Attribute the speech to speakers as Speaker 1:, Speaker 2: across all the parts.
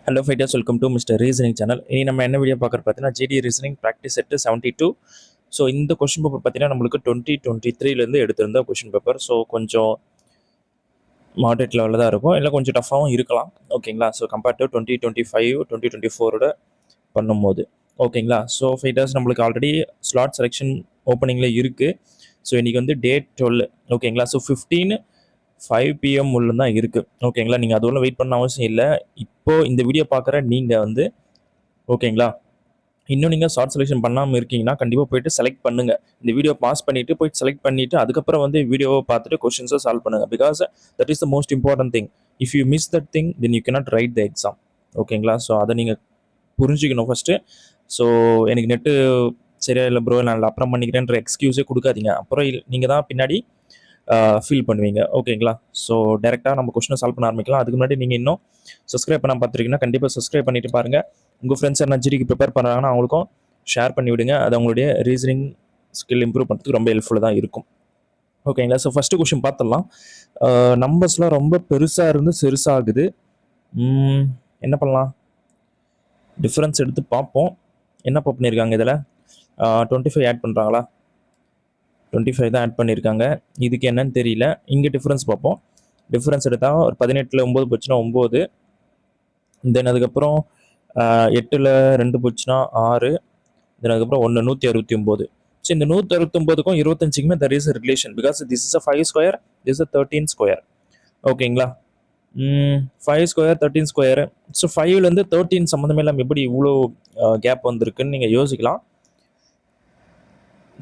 Speaker 1: Hello fighters, welcome to Mr. Reasoning channel. இனி நம்ம என்ன வீடியோ பார்க்குறது பார்த்தீங்கன்னா GD reasoning practice set 72. So இந்த கொஷின் பேப்பர் பார்த்தீங்கன்னா நம்மளுக்கு 2023லேருந்து எடுத்திருந்த கொஷின் பேப்பர். ஸோ கொஞ்சம் மாடரேட் லெவலில் தான் இருக்கும், இல்லை கொஞ்சம் டஃபாகவும் இருக்கலாம். ஓகேங்களா? ஸோ கம்பேர்ட் டு 2025 2024 பண்ணும்போது ஓகேங்களா? ஸோ ஃபைட்டர்ஸ் நம்மளுக்கு ஆல்ரெடி ஸ்லாட் செலெக்ஷன் ஓப்பனிங்கில் இருக்குது. ஸோ இன்றைக்கி வந்து டேட் 12. ஓகேங்களா? ஸோ 5 PM உள்ள தான் இருக்குது. ஓகேங்களா? நீங்கள் அதுவும் வெயிட் பண்ண அவசியம் இல்லை. இப்போது இந்த வீடியோ பார்க்குற நீங்கள் வந்து ஓகேங்களா, இன்னும் நீங்கள் ஷார்ட் செலெக்ஷன் பண்ணாமல் இருக்கீங்கன்னா கண்டிப்பாக போயிட்டு செலக்ட் பண்ணுங்கள். இந்த வீடியோ பாஸ் பண்ணிவிட்டு போயிட்டு செலக்ட் பண்ணிவிட்டு அதுக்கப்புறம் வந்து வீடியோவை பார்த்துட்டு கொஷின்ஸை சால்வ் பண்ணுங்கள். Because that is the most important thing. If you miss that thing then you cannot right the exam. ஓகேங்களா? ஸோ அதை நீங்கள் புரிஞ்சுக்கணும் ஃபஸ்ட்டு. ஸோ எனக்கு நெட்டு சரியா இல்லை ப்ரோ, நான் அப்புறம் பண்ணிக்கிறேன்ற எக்ஸ்கியூஸே கொடுக்காதீங்க. அப்புறம் நீங்கள் தான் பின்னாடி ஃபீல் பண்ணுவீங்க. ஓகேங்களா? ஸோ டேரெக்டாக நம்ம கொஸ்டினை சால்வ் பண்ண ஆரம்பிக்கலாம். அதுக்கு முன்னாடி நீங்கள் இன்னும் சப்ஸ்கிரைப் பண்ண பார்த்துருக்கீங்கன்னா கண்டிப்பாக சப்ஸ்கிரைப் பண்ணிட்டு பாருங்கள். உங்கள் ஃப்ரெண்ட்ஸ் என்ன ஜிடிக்கு ப்ரிப்பேர் பண்ணுறாங்கன்னா அவங்களுக்கும் ஷேர் பண்ணி விடுங்க. அது அவங்களுடைய ரீசனிங் ஸ்கில் இம்ப்ரூவ் பண்ணுறதுக்கு ரொம்ப ஹெல்ப்ஃபுல்லாக தான் இருக்கும். ஓகேங்களா? ஸோ ஃபஸ்ட்டு கொஸ்டின் பார்த்துடலாம். நம்பர்ஸ்லாம் ரொம்ப பெருசாக இருந்து சிறுசாகுது. என்ன பண்ணலாம்? டிஃப்ரென்ஸ் எடுத்து பார்ப்போம். என்ன பண்ணியிருக்காங்க இதில்? 25 ஆட் பண்ணுறாங்களா? 25 தான் ஆட் பண்ணியிருக்காங்க. இதுக்கு என்னன்னு தெரியல. இங்கே டிஃப்ரென்ஸ் பார்ப்போம். டிஃப்ரென்ஸ் எடுத்தால் ஒரு 18ல் 9 போச்சுன்னா 9. தென் அதுக்கப்புறம் 8ல் 2 போச்சுன்னா 6. தென் அதுக்கப்புறம் 1 169. ஸோ இந்த 169க்கும் 25க்குமே that is relation. Because this is a 5 square, this is 13 square. ஓகேங்களா? 5 ஸ்கொயர் 13 ஸ்கொயர். ஸோ 5லேருந்து 13 சம்மந்தமே இல்லாமல் எப்படி இவ்வளோ கேப் வந்திருக்குன்னு நீங்கள் யோசிக்கலாம்.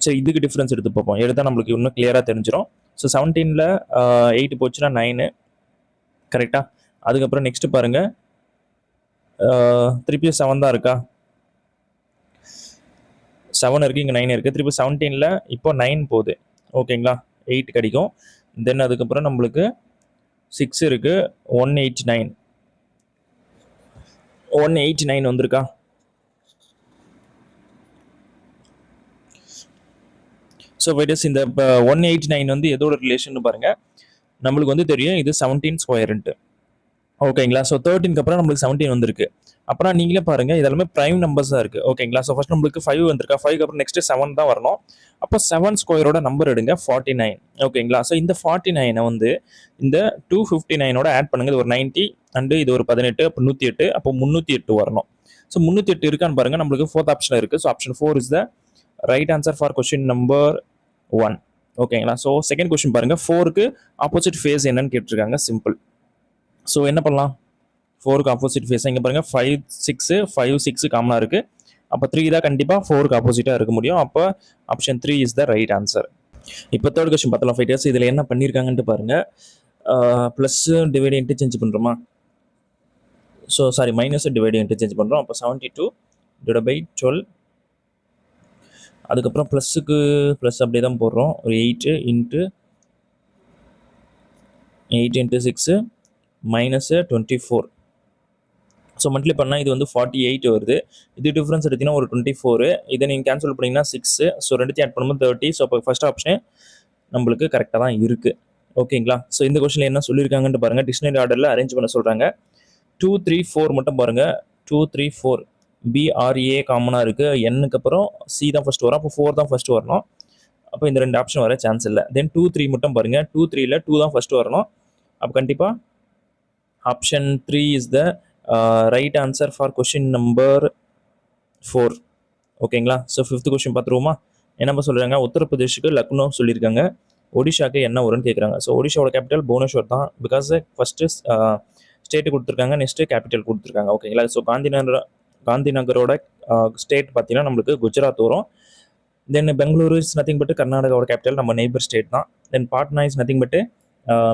Speaker 1: ஸோ இதுக்கு டிஃப்ரென்ஸ் எடுத்து பார்ப்போம். எடுத்தால் நம்மளுக்கு இன்னும் கிளியராக தெரிஞ்சிடும். ஸோ 17ல் 8 போச்சுன்னா 9. கரெக்டாக? அதுக்கப்புறம் நெக்ஸ்ட்டு பாருங்கள், திருப்பி 7 தான் இருக்கா? 7 இருக்குது, இங்கே 9 இருக்குது. திருப்பி 17ல் இப்போ 9 போகுது. ஓகேங்களா? 8 கிடைக்கும். தென் அதுக்கப்புறம் நம்மளுக்கு 6 இருக்குது, 189. 189 வந்திருக்கா? ஸோ வைடஸ் இந்த 189 வந்து எதோட ரிலேஷன் பாருங்கள். நம்மளுக்கு வந்து தெரியும் இது 17 ஸ்கொயர்ன்ட்டு. ஓகேங்களா? ஸோ 13க்கு அப்புறம் நம்மளுக்கு 17 வந்திருக்கு. அப்புறம் நீங்களே பாருங்கள், இதெல்லாமே ப்ரைம் நம்பர்ஸ் தான் இருக்குது. ஓகேங்களா? ஸோ ஃபஸ்ட் நம்மளுக்கு 5 வந்திருக்கா? 5க்கு அப்புறம் நெக்ஸ்ட்டு 7 தான் வரணும். அப்போ 7 ஸ்கொயரோட நம்பர் எடுங்க, 49. ஓகேங்களா? ஸோ இந்த 49 வந்து இந்த 259ஓட ஆட் பண்ணுங்க. இது ஒரு 90 அண்டு இது ஒரு 18, அப்போ 108. அப்போ 308 வரணும். ஸோ 308 இருக்கான்னு பாருங்கள். நம்மளுக்கு 4th ஆப்ஷன் இருக்குது. So option 4 is the right answer for question number 1. ஓகேங்களா? ஸோ செகண்ட் கொஸ்டின் பாருங்கள். 4க்கு ஆப்போசிட் ஃபேஸ் என்னன்னு கேட்டிருக்காங்க. சிம்பிள். ஸோ என்ன பண்ணலாம்? 4க்கு ஆப்போசிட் ஃபேஸாக இங்கே பாருங்கள், 5 6 காமனாக இருக்குது. அப்போ 3 தான் கண்டிப்பாக 4க்கு ஆப்போசிட்டாக இருக்க முடியும். அப்போ option 3 is the right answer. இப்போ தேர்ட் கொஸ்டின் பார்த்தலாம் ஃபைட்டர்ஸ். இதில் என்ன பண்ணியிருக்காங்கன்ட்டு பாருங்கள். ப்ளஸ் டிவைட் இன்டர்சேஞ்ச் பண்ணுறோமா? So sorry, minus divide interchange பண்ணுறோம். அப்போ 72 டிவைட் பை 12. அதுக்கப்புறம் ப்ளஸ்ஸுக்கு ப்ளஸ் அப்படியே தான் போடுறோம். ஒரு 8 இன்ட்டு 6 மைனஸ் 24. ஸோ மந்த்லி பண்ணால் இது வந்து 48 வருது. இது டிஃப்ரென்ஸ் எடுத்தீங்கன்னா ஒரு 24. இதை நீங்கள் கேன்சல் பண்ணிங்கன்னா 6. ஸோ ரெண்டுத்தையும் ஆட் பண்ணும்போது 30. ஸோ அப்போ ஃபஸ்ட் ஆப்ஷன் நம்மளுக்கு கரெக்டாக தான் இருக்குது. ஓகேங்களா? ஸோ இந்த கொஸ்டினில் என்ன சொல்லியிருக்காங்கன்ட்டு பாருங்கள். டிக்ஷனரி ஆர்டரில் அரேஞ்ச் பண்ண சொல்கிறாங்க. 2 3 4 மட்டும் பாருங்கள். 2 3 4 BRA காமனாக இருக்குது. எண்ணுக்கு அப்புறம் C தான் ஃபஸ்ட்டு வரும். அப்போ 4 தான் ஃபஸ்ட்டு வரணும். அப்போ இந்த 2 ஆப்ஷன் வர சான்ஸ் இல்லை. தென் 2 3 மட்டும் பாருங்கள். 2 3ல் 2 தான் ஃபஸ்ட்டு வரணும். அப்போ கண்டிப்பாக option 3 is the right answer for question number 4. ஓகேங்களா? ஸோ 5th கொஸ்டின் பார்த்துருவோமா? என்ன சொல்கிறாங்க? உத்தரப்பிரதேஷுக்கு லக்னோ சொல்லியிருக்காங்க. ஒடிஷாக்கு என்ன வரும்னு கேட்குறாங்க. ஸோ ஒடிஷாவோட கேபிட்டல் புவனேஸ்வர் தான். பிகாஸ் ஃபஸ்ட்டு ஸ்டேட்டு கொடுத்துருக்காங்க, நெக்ஸ்ட்டு கேபிட்டல் கொடுத்துருக்காங்க. ஓகேங்களா? ஸோ காந்திநகரோட ஸ்டேட் பார்த்தீங்கன்னா நம்மளுக்கு குஜராத் வரும். தென் பெங்களூரு இஸ் நத்திங் பட்டு கர்நாடகாவோட கேபிட்டல், நம்ம நெய்பர் ஸ்டேட் தான். தென் பாட்னா இஸ் நத்திங் பட்டு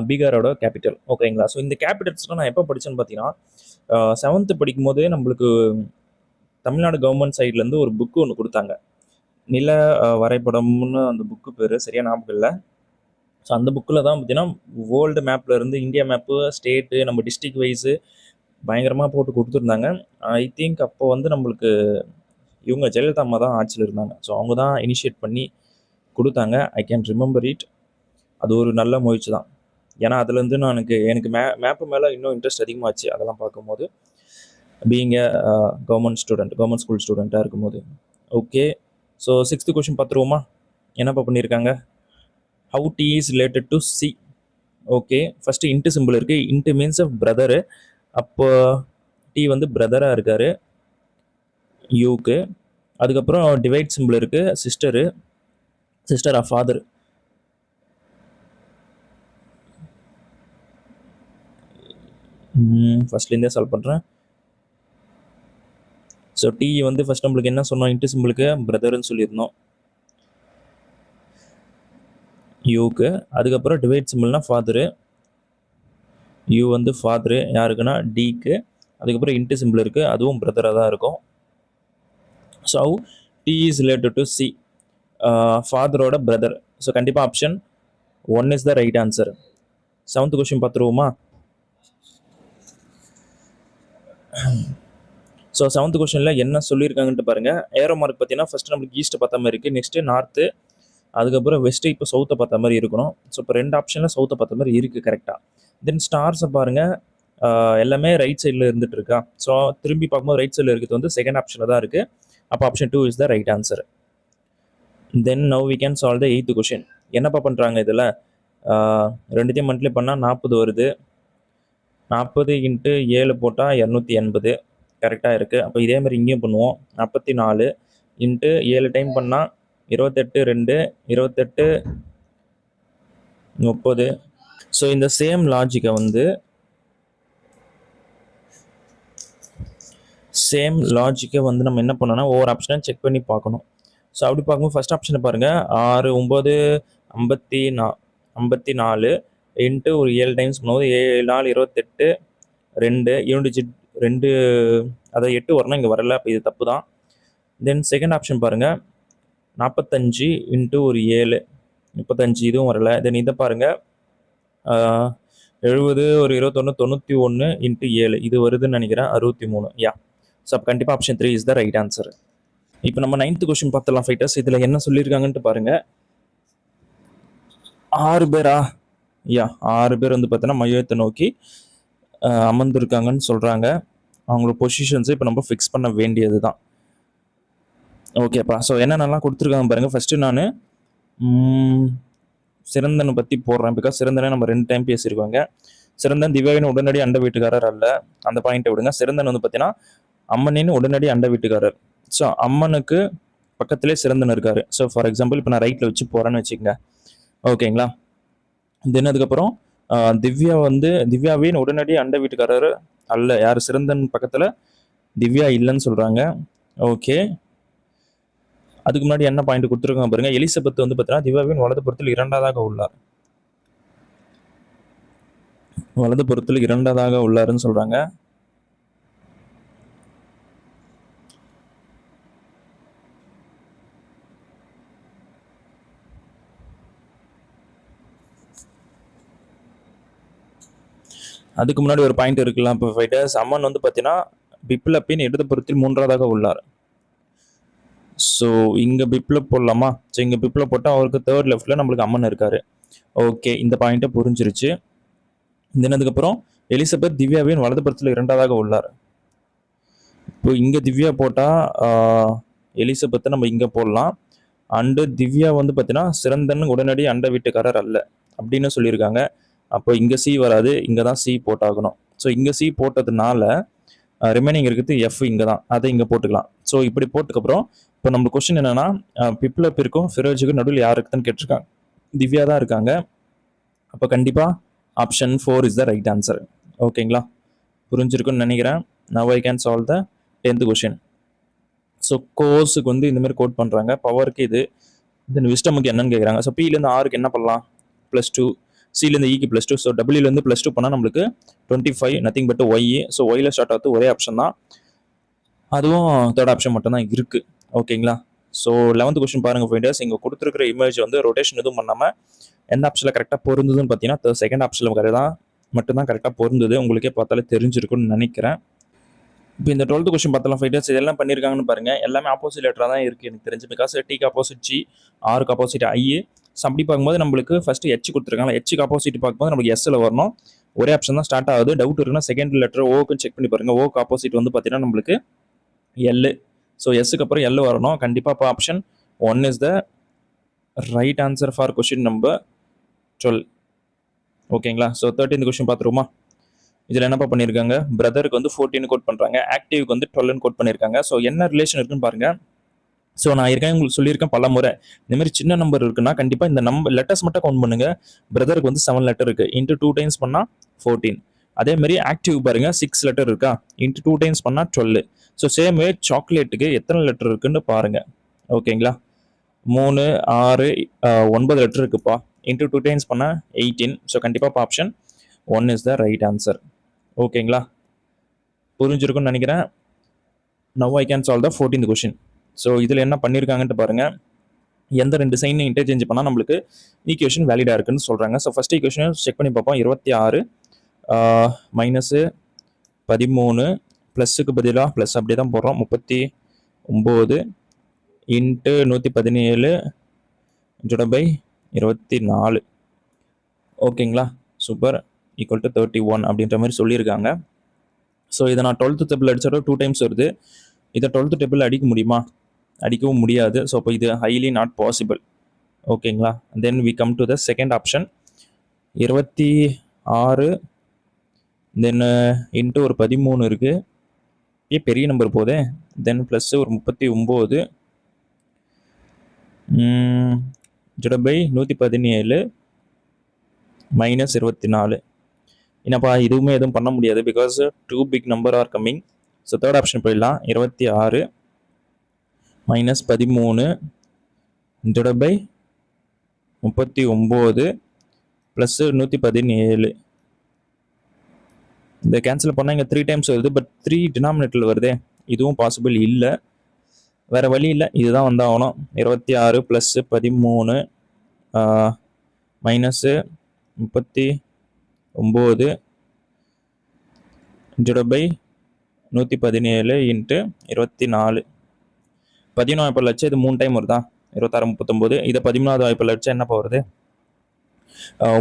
Speaker 1: பீகாரோட கேபிட்டல். ஓகேங்களா? ஸோ இந்த கேபிட்டல்ஸ்லாம் நான் எப்போ படித்தேன்னு பார்த்தீங்கன்னா 7th படிக்கும் போது நம்மளுக்கு தமிழ்நாடு கவர்மெண்ட் சைட்லேருந்து ஒரு புக்கு ஒன்று கொடுத்தாங்க. நில வரைபடம்னு அந்த புக்கு பேர் சரியாக ஞாபகம் இல்லை. ஸோ அந்த புக்கில் தான் பார்த்தீங்கன்னா வேர்ல்டு மேப்பில் இருந்து இந்தியா மேப்பு, ஸ்டேட்டு, நம்ம டிஸ்ட்ரிக் வைஸு பயங்கரமாக போட்டு கொடுத்துருந்தாங்க. ஐ திங்க் அப்போ வந்து நம்மளுக்கு இவங்க ஜெயலலிதா அம்மா தான் ஆட்சியில் இருந்தாங்க. ஸோ அவங்க தான் இனிஷியேட் பண்ணி கொடுத்தாங்க. I can remember it. அது ஒரு நல்ல முயற்சி தான். ஏன்னா அதுலேருந்து எனக்கு மேப்பு மேலே இன்னும் இன்ட்ரெஸ்ட் அதிகமாகச்சு அதெல்லாம் பார்க்கும்போது. பீயிங் எ கவர்மெண்ட் ஸ்கூல் ஸ்டூடெண்ட்டாக இருக்கும்போது. ஓகே, ஸோ 6th கொஷின் பார்த்துருவோமா? என்னப்பா பண்ணியிருக்காங்க? How D is related to C. Okay, first into simple இருக்குது. Into means brother. அப்போ டி வந்து பிரதராக இருக்கார் யூக்கு. அதுக்கப்புறம் டிவைட் சிம்பிள் இருக்குது, சிஸ்டர் ஆஃப் ஃபாதர். ஃபஸ்ட்லேருந்தே சால்வ் பண்ணுறேன். ஸோ டி வந்து ஃபஸ்ட் நம்மளுக்கு என்ன சொன்னோம்? இன்ட்டு சிம்பிளுக்கு பிரதர்னு சொல்லியிருந்தோம் யூக்கு. அதுக்கப்புறம் டிவைட் சிம்பிள்னா ஃபாதரு. யூ வந்து ஃபாதரு யாருக்குன்னா டிக்கு. அதுக்கப்புறம் இன்ட்டு சிம்பிள் இருக்குது, அதுவும் பிரதராக தான் இருக்கும். So how D is related to C, ஃபாதரோட பிரதர். ஸோ கண்டிப்பாக option 1 is the right answer. 7th question பார்த்துருவோமா? ஸோ 7th கொஸ்டினில் என்ன சொல்லியிருக்காங்கன்ட்டு பாருங்கள். ஏரோ மார்க் பார்த்தீங்கன்னா ஃபஸ்ட்டு நம்மளுக்கு ஈஸ்ட்டை பார்த்த மாதிரி இருக்குது, நெக்ஸ்ட்டு நார்த்து, அதுக்கப்புறம் வெஸ்ட்டு, இப்போ சவுத்தை பார்த்த மாதிரி இருக்கணும். ஸோ இப்போ 2 ஆப்ஷனில் சவுத்தை பார்த்த மாதிரி இருக்குது கரெக்டாக. தென் ஸ்டார்ஸை பாருங்கள், எல்லாமே ரைட் சைடில் இருந்துட்டு இருக்கா. ஸோ திரும்பி பார்க்கும்போது ரைட் சைடில் இருக்கிறது வந்து செகண்ட் ஆப்ஷனில் தான் இருக்குது. அப்போ option 2 is the right answer. Then now we can solve the 8th question. என்னப்பா பண்ணுறாங்க இதில்? ரெண்டுத்தையும் மந்த்லி பண்ணால் 40 வருது. 40 × 7 போட்டால் 280 கரெக்டாக இருக்குது. அப்போ இதே மாதிரி இங்கேயும் பண்ணுவோம். 44 × 7 டைம் பண்ணால் 28 2 28 30. ஸோ இந்த சேம் லாஜிக்கை வந்து நம்ம என்ன பண்ணோம்னா ஒவ்வொரு ஆப்ஷனாக செக் பண்ணி பார்க்கணும். ஸோ அப்படி பார்க்கும்போது ஃபஸ்ட் ஆப்ஷனை பாருங்கள். 6 9 54 இன்ட்டு ஒரு 7 டைம்ஸ் பண்ணும்போது 7 4 28 2 யூனிட் 2, அதாவது 8 வரணும், இங்கே வரல, அப்போ இது தப்பு தான். தென் செகண்ட் ஆப்ஷன் பாருங்கள், 45 × ஒரு 7 35, இதுவும் வரல. தென் இதை பாருங்கள், 70 ஒரு 21 91 × 7, இது வருதுன்னு நினைக்கிறேன் 63. யா, ஸோ அப்போ கண்டிப்பாக option 3 is the right answer. இப்போ நம்ம 9th கொஸ்டின் பார்த்துலாம் ஃபைட்டர்ஸ். இதில் என்ன சொல்லியிருக்காங்கன்ட்டு பாருங்கள். 6 பேரா? யா, 6 பேர் வந்து பார்த்தீங்கன்னா மையத்தை நோக்கி அமர்ந்திருக்காங்கன்னு சொல்கிறாங்க. அவங்களோட பொசிஷன்ஸை இப்போ நம்ம ஃபிக்ஸ் பண்ண வேண்டியது தான். ஓகேப்பா, ஸோ என்னென்னலாம் கொடுத்துருக்காங்க பாருங்கள். ஃபஸ்ட்டு நான் சிறந்தனை பற்றி போடுறேன், பிகாஸ் சிறந்தனை நம்ம 2 டைம் பேசியிருக்கோங்க. சிறந்தன் திவ்யாவின் உடனடி அண்ட வீட்டுக்காரர் அல்ல, அந்த பாயிண்ட்டை விடுங்க. சிறந்தன் வந்து பார்த்தீங்கன்னா அம்மனின் உடனடி அண்ட வீட்டுக்காரர். ஸோ அம்மனுக்கு பக்கத்திலே சிறந்தன் இருக்கார். ஸோ ஃபார் எக்ஸாம்பிள் இப்போ நான் ரைட்டில் வச்சு போகிறேன்னு வச்சுக்கோங்க, ஓகேங்களா. தென் அதுக்கப்புறம் திவ்யாவின் உடனடி அண்ட வீட்டுக்காரர் அல்ல, யார்? சிறந்தன் பக்கத்தில் திவ்யா இல்லைன்னு சொல்கிறாங்க. ஓகே, அதுக்கு முன்னாடி என்ன பாயிண்ட் கொடுத்துருக்காங்க பாருங்க. எலிசபெத் வந்து பார்த்தீங்கன்னா திவ்யாவின் வலதுபுறத்தில் இரண்டாவதாக உள்ளாருன்னு சொல்கிறாங்க. அதுக்கு முன்னாடி ஒரு பாயிண்ட் இருக்கலாம். இப்போ ஃபைட்டர்ஸ் அம்மன் வந்து பார்த்தீங்கன்னா பிப்லப்பின் இடதுபுறத்தில் 3ஆவதாக உள்ளார். ஸோ இங்கே பிப்லப் போடலாமா? ஸோ இங்கே பிப்லப் போட்டால் அவருக்கு 3rd லெஃப்டில் நம்மளுக்கு அம்மன் இருக்கார். ஓகே, இந்த பாயிண்ட்டை புரிஞ்சிருச்சு. தென் அதுக்கப்புறம் எலிசபெத் திவ்யாவின் வலதுபுறத்தில் 2ஆவதாக உள்ளார். இப்போ இங்கே திவ்யா போட்டால் எலிசபெத்தை நம்ம இங்கே போடலாம். அண்டு திவ்யா வந்து பார்த்தீங்கன்னா சிறந்தன் உடனடி அண்ட வீட்டுக்காரர் அல்ல அப்படின்னு சொல்லியிருக்காங்க. அப்போ இங்கே சி வராது, இங்கே தான் சி போட்டாகணும். ஸோ இங்கே சி போட்டதுனால ரிமைனிங் இருக்குது எஃப் இங்கே தான், அதை இங்கே போட்டுக்கலாம். ஸோ இப்படி போட்டுக்கப்புறம் இப்போ நம்ம கொஸ்டின் என்னென்னா, பிப்லப்பிற்கும் ஃபிரோஜுக்கும் நடுவில் யார் இருக்குதுன்னு கேட்டிருக்காங்க. திவ்யா தான் இருக்காங்க. அப்போ கண்டிப்பாக option 4 is the right answer. ஓகேங்களா, புரிஞ்சிருக்குன்னு நினைக்கிறேன். Now I can solve the 10th question. So கோர்ஸுக்கு வந்து இந்தமாதிரி கோட் பண்ணுறாங்க. பவருக்கு இது, தென் விஸ்டமுக்கு என்னன்னு கேட்குறாங்க. ஸோ பிலேருந்து ஆருக்கு என்ன பண்ணலாம்? +2, சிலேருந்து ஈக்கு +2. ஸோ டபிள்யூலேருந்து +2 பண்ணால் நம்மளுக்கு 25, நத்திங் பட் ஒய். ஸோ ஒயில் ஸ்டார்ட் ஆகுது ஒரே ஆப்ஷன் தான், அதுவும் 3rd ஆப்ஷன் மட்டும்தான் இருக்குது. ஓகேங்களா, ஸோ 11th கொஸ்டின் பாருங்கள் ஃபைண்டர்ஸ். இங்கே கொடுத்துருக்கிற இமேஜ் வந்து ரொட்டேஷன் எதுவும் பண்ணாமல் எந்த ஆப்ஷனில் கரெக்டாக பொருந்ததுன்னு பார்த்தீங்கன்னா செகண்ட் ஆப்ஷனில் மட்டும்தான் கரெக்டாக பொருந்தது. உங்களுக்கே பார்த்தாலே தெரிஞ்சிருக்குன்னு நினைக்கிறேன். இப்போ இந்த 12th கொஸ்டின் பார்த்தலாம் ஃபைட்டர்ஸ். இதெல்லாம் பண்ணியிருக்காங்கன்னு பாருங்கள். எல்லாமே ஆப்போசிட் லெட்டராக தான் இருக்குது எனக்கு தெரிஞ்சு. பிகாஸ் டிக்கு ஆப்போசிட் ஜி, ஆருக்கு ஆப்போசிட் ஐ. அப்படி பார்க்கும்போது நம்மளுக்கு ஃபஸ்ட்டு ஹெச் கொடுத்துருக்காங்க. ஹெச்சுக்கு ஆப்போசிட் பார்க்கும்போது நம்மளுக்கு எஸ்ஸில் வரணும். ஒரே ஆப்ஷன் தான் ஸ்டார்ட் ஆகுது. டவுட் இருக்குன்னா செகண்ட் லெட்டர் ஓக்கு செக் பண்ணி பாருங்க. ஓக்கு ஆப்போசிட் வந்து பார்த்தீங்கன்னா நம்மளுக்கு எல். ஸோ எஸ்ஸுக்கு அப்புறம் எல் வரணும் கண்டிப்பாக. இப்போ option 1 is the right answer for question number 12. ஓகேங்களா? ஸோ 13th கொஸ்டின் பார்த்துருவோமா? இதில் என்னப்பா பண்ணியிருக்காங்க, பிரதருக்கு வந்து 14 கோட் பண்ணுறாங்க, ஆக்டிவ்க்கு வந்து 12 கோட் பண்ணியிருக்காங்க. ஸோ என்ன ரிலேஷன் இருக்குன்னு பாருங்க. ஸோ நான் ஏற்கனவே உங்களுக்கு சொல்லியிருக்கேன் பல முறை, இந்த மாதிரி சின்ன நம்பர் இருக்குன்னா கண்டிப்பாக இந்த நம்பர் லெட்டர்ஸ் மட்டும் கவுண்ட் பண்ணுங்க. பிரதருக்கு வந்து 7 லெட்டர் இருக்கு, இன்ட்டு 2 டைம்ஸ் பண்ணால் 14. அதே மாதிரி ஆக்டிவ் பாருங்க 6 லெட்டர் இருக்கா, இன்ட்டு 2 டைம்ஸ் பண்ணால் 12. ஸோ சேம் வே சாக்லேட்டுக்கு எத்தனை லெட்டர் இருக்குன்னு பாருங்க. ஓகேங்களா? 3, 6, 9 லெட்டர் இருக்குப்பா, இன்ட்டு 2 டைம்ஸ் பண்ணால் 18. ஸோ கண்டிப்பாக option 1 is the right answer. ஓகேங்களா? புரிஞ்சிருக்கும்னு நினைக்கிறேன். Now I can solve the 14th question. So இதில் என்ன பண்ணியிருக்காங்கன்ட்டு பாருங்க. எந்த 2 சைன் இன்டர்சேஞ்ச் பண்ணால் நம்மளுக்கு ஈக்குவேஷன் வேலிடாக இருக்குன்னு சொல்கிறாங்க. ஸோ ஃபஸ்ட் ஈக்குவேஷன் செக் பண்ணி பார்ப்போம். 26 மைனஸு 13 ப்ளஸ்ஸுக்கு பதிலாக ப்ளஸ் அப்படியே தான் போடுறோம், 39 இன்ட்டு 117 பை 24. ஓகேங்களா? சூப்பர். ஈக்குவல் டு 31 அப்படின்ற மாதிரி சொல்லியிருக்காங்க. ஸோ இதை நான் 12th டேபிள் அடிச்சாலும் 2 டைம்ஸ் வருது. இதை 12th டேபிள் அடிக்க முடியுமா? அடிக்கவும் முடியாது. ஸோ அப்போ இது ஹைலி நாட் பாசிபிள். ஓகேங்களா? Then we come to the second option. 26 then into ஒரு 13 இருக்குது, பெரிய நம்பர் போதே. தென் ப்ளஸ் ஒரு 39 பை 117 மைனஸ் 24. என்னப்பா இதுவுமே எதுவும் பண்ண முடியாது, because 2 big number are coming. So third option போயிடலாம். 26 மைனஸ் 13 பை 39 ப்ளஸ் 117. இந்த கேன்சல் பண்ணால் இங்கே 3 டைம்ஸ் வருது, பட் 3 டினாமினேட்டரில் வருதே, இதுவும் பாசிபிள் இல்லை. வேறு வழி இல்லை, இதுதான் வந்தாகணும். 26 ப்ளஸ் 13 மைனஸு 39 பை 117 இன்ட்டு 24. 17 வாய்ப்பில் வச்சு இது 3 டைம் வருதா, 26 39. இதை 17வது வாய்ப்பில் வச்சா என்னப்பா வருது,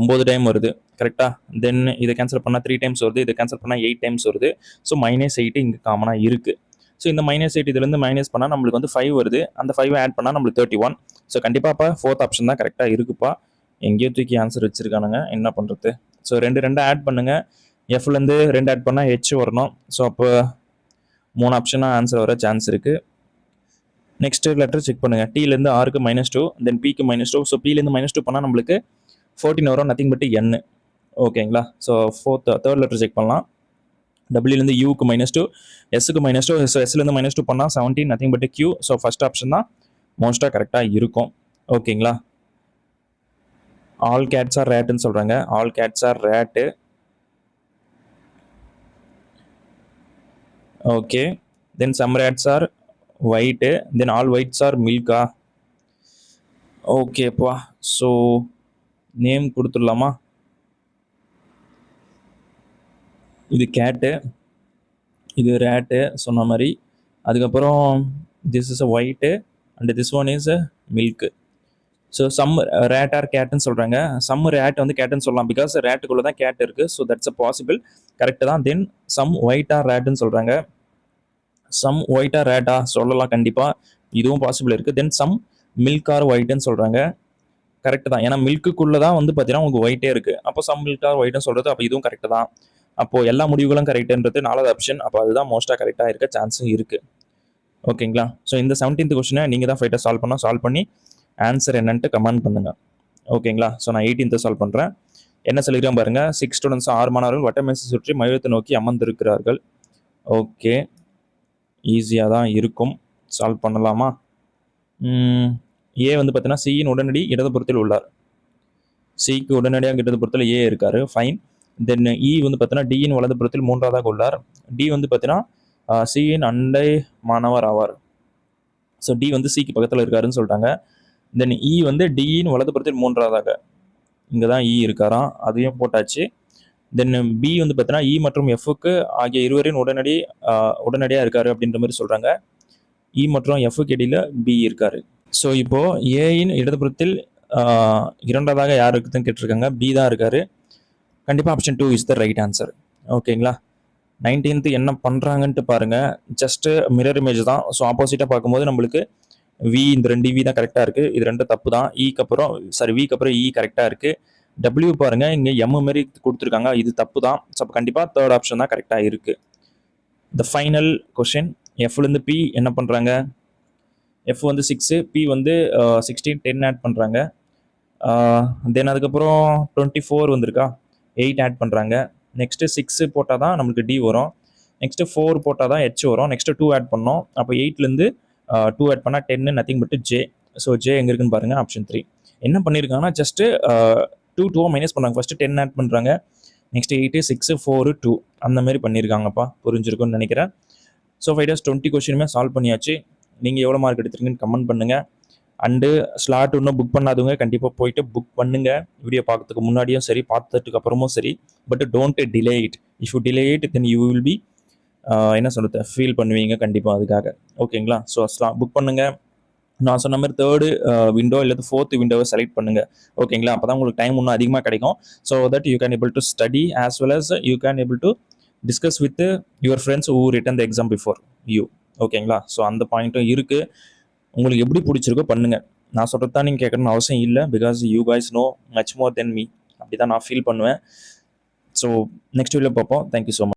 Speaker 1: 9 டைம் வருது. கரெக்டாக? தென் இதை கேன்சல் பண்ணால் 3 டைம்ஸ் வருது, இதை கேன்சல் பண்ணால் 8 டைம்ஸ் வருது. ஸோ -8 இங்கே காமனாக இருக்குது. ஸோ இந்த -8 இதுலேருந்து மைனஸ் பண்ணால் நம்மளுக்கு வந்து 5 வருது. அந்த 5 ஆட் பண்ணால் நம்மளுக்கு 31. ஸோ கண்டிப்பாக இப்போ 4th ஆப்ஷன் தான் கரெக்டாக இருக்குப்பா. எங்கேயோ தூக்கி ஆன்சர் வச்சுருக்கானுங்க, என்ன பண்ணுறது. ஸோ 2 ஆட் பண்ணுங்கள். எஃப்லேருந்து 2 ஆட் பண்ணால் ஹெச் வரணும். ஸோ அப்போ 3 ஆப்ஷனாக ஆன்சர் வர சான்ஸ் இருக்குது. நெக்ஸ்ட் லெட்டர் செக் பண்ணுங்கள். டீலேருந்து ஆருக்கு -2, தென் பிக்கு -2. ஸோ பிலேருந்து -2 பண்ணால் நம்மளுக்கு 14 வரும், நத்திங் பட் என். ஓகேங்களா? ஸோ தேர்ட் லெட்டர் செக் பண்ணலாம். டபிள்யூலேருந்து யூக்கு -2, எஸ்ஸுக்கு -2. ஸோ எஸ்லேருந்து -2 பண்ணால் 17, nothing but Q. So first option தான் மோஸ்ட்டாக கரெக்டாக இருக்கும். ஓகேங்களா? ஆல் கேட்ஸ் ஆர் ரேட்டுன்னு சொல்கிறாங்க. All cats are rat. Okay. Then some rats are white, then all whites are milk. ஓகேப்பா. ஸோ நேம் கொடுத்துடலாமா? இது கேட்டு, இது ரேட்டு சொன்ன மாதிரி. அதுக்கப்புறம் this is a white and this one is a milk. So some rate are கேட்டுன்னு சொல்கிறாங்க. சம் ரேட் வந்து கேட்டுன்னு சொல்லலாம், பிகாஸ் ரேட்டுக்குள்ளே தான் கேட் இருக்குது. So that's a possible, correct தான். தென் சம் ஒயிட் ஆர் ரேட்டுன்னு சொல்கிறாங்க. சம் ஒயிட் ஆர் ரேட்டா சொல்லலாம் கண்டிப்பாக, இதுவும் பாசிபிள் இருக்குது. தென் சம் மில்க் ஆர் ஒயிட்டுன்னு சொல்கிறாங்க. கரெக்டு தான், ஏன்னா மில்க்குள்ளே தான் வந்து பார்த்தீங்கன்னா உங்களுக்கு ஒயிட்டே இருக்குது. அப்போ சம் மில்க் ஆர் ஒயிட்னு சொல்கிறது, அப்போ இதுவும் கரெக்டு தான். அப்போது எல்லா முடிவுகளும் கரெக்டுன்றது 4வது ஆப்ஷன். அப்போ அதுதான் மோஸ்ட்டாக கரெக்டாக இருக்க சான்ஸும் இருக்குது. ஓகேங்களா? ஸோ இந்த 17th கொஸ்டினை நீங்கள் தான் ஃபைட்டாக சால்வ் பண்ணி ஆன்சர் என்னன்ட்டு கமெண்ட் பண்ணுங்கள். ஓகேங்களா? ஸோ நான் 18th சால்வ் பண்ணுறேன். என்ன சொல்லிக்கிறேன் பாருங்கள். 6 ஸ்டூடெண்ட்ஸ் 6 மாணவர்கள் வட்டமேசை சுற்றி மையத்தை நோக்கி அமர்ந்திருக்கிறார்கள். ஓகே, ஈஸியாக தான் இருக்கும், சால்வ் பண்ணலாமா? ஏ வந்து பார்த்தீங்கன்னா சியின் உடனடி இடதுபுறத்தில் உள்ளார். சிக்கு உடனடியாக இடதுபுறத்தில் ஏ இருக்கார், ஃபைன். தென் இ வந்து பார்த்தீங்கன்னா டியின் வலதுபுறத்தில் 3ஆவதாக உள்ளார். டி வந்து பார்த்தீங்கன்னா சியின் அண்டை மாணவர் ஆவார். ஸோ டி வந்து சிக்கு பக்கத்தில் இருக்காருன்னு சொல்லிட்டாங்க. தென் இ வந்து டியின் வலதுபுறத்தில் 3ஆவதாக, இங்கே தான் இ இருக்காராம், அதையும் போட்டாச்சு. தென் பி வந்து பார்த்தீங்கன்னா இ மற்றும் எஃப்க்கு ஆகிய இருவரின் உடனடியாக இருக்காரு அப்படின்ற மாதிரி சொல்கிறாங்க. இ மற்றும் எஃப்க்கு இடையில பி இருக்காரு. ஸோ இப்போது ஏயின் இடதுபுறத்தில் 2ஆவதாக யார் இருக்குதுன்னு கேட்டிருக்காங்க, பி தான் இருக்காரு. கண்டிப்பாக option 2 is the right answer. ஓகேங்களா? 19th என்ன பண்ணுறாங்கன்ட்டு பாருங்கள். ஜஸ்ட்டு மிரர் இமேஜ் தான். ஸோ ஆப்போசிட்டாக பார்க்கும்போது நம்மளுக்கு இந்த 2 வி தான் கரெக்டாக இருக்குது. இது 2 தப்பு தான். விக்கு அப்புறம் இ கரெக்டாக இருக்குது. டபிள்யூ பாருங்கள், இங்கே எம் மாரி கொடுத்துருக்காங்க. இது தப்பு தான். ஸோ அப்போ கண்டிப்பாக தேர்ட் ஆப்ஷன் தான் கரெக்டாக இருக்குது. The final question. எஃப்லேருந்து பி என்ன பண்ணுறாங்க? எஃப் வந்து 6, பி வந்து 16, 10 ஆட் பண்ணுறாங்க. தென் அதுக்கப்புறம் 24 வந்திருக்கா, 8 ஆட் பண்ணுறாங்க. நெக்ஸ்ட்டு 6 போட்டால் தான் நம்மளுக்கு டி வரும். நெக்ஸ்ட்டு 4 போட்டால் தான் ஹெச் வரும். நெக்ஸ்ட்டு 2 ஆட் பண்ணோம். அப்போ 8லேருந்து 2 ஆட் பண்ணால் 10, nothing but J. So J எங்கே இருக்குன்னு பாருங்கள், ஆப்ஷன் 3. என்ன பண்ணியிருக்காங்கன்னா ஜஸ்ட்டு 2 மைனஸ் பண்ணுறாங்க. ஃபஸ்ட்டு 10 ஆட் பண்ணுறாங்க. நெக்ஸ்ட் 8, 6, 4, 2 அந்த மாதிரி பண்ணியிருக்காங்கப்பா. புரிஞ்சிருக்கும்னு நினைக்கிறேன். ஸோ 5 days 20 கொஸ்டினுமே சால்வ் பண்ணியாச்சு. நீங்கள் எவ்வளோ மார்க் எடுத்துருங்கன்னு கமெண்ட் பண்ணுங்கள். அண்டு ஸ்லாட் இன்னும் புக் பண்ணாதவங்க கண்டிப்பாக போயிட்டு புக் பண்ணுங்கள். வீடியோ பார்க்கறதுக்கு முன்னாடியும் சரி, பார்த்ததுக்கு அப்புறமும் சரி. But don't delay it. If you delay it then you will be என்ன சொல்கிறது, ஃபீல் பண்ணுவீங்க கண்டிப்பாக அதுக்காக. ஓகேங்களா? ஸோ புக் பண்ணுங்கள். நான் சொன்ன மாதிரி தேர்டு விண்டோ இல்லை 4th விண்டோவை செலக்ட் பண்ணுங்கள். ஓகேங்களா? அப்போ தான் உங்களுக்கு டைம் இன்னும் அதிகமாக கிடைக்கும். So that you can able to study as well as you can able to discuss with your friends who written the exam before you. ஓகேங்களா? ஸோ அந்த பாயிண்ட்டும் இருக்குது. உங்களுக்கு எப்படி பிடிச்சிருக்கோ பண்ணுங்கள். நான் சொல்கிறது தான் நீங்கள் கேட்கணும்னு அவசியம் இல்லை. Because you guys know much more then me. அப்படி தான் நான் ஃபீல் பண்ணுவேன். ஸோ நெக்ஸ்ட் வீடியோவில் பார்ப்போம். Thank you so much.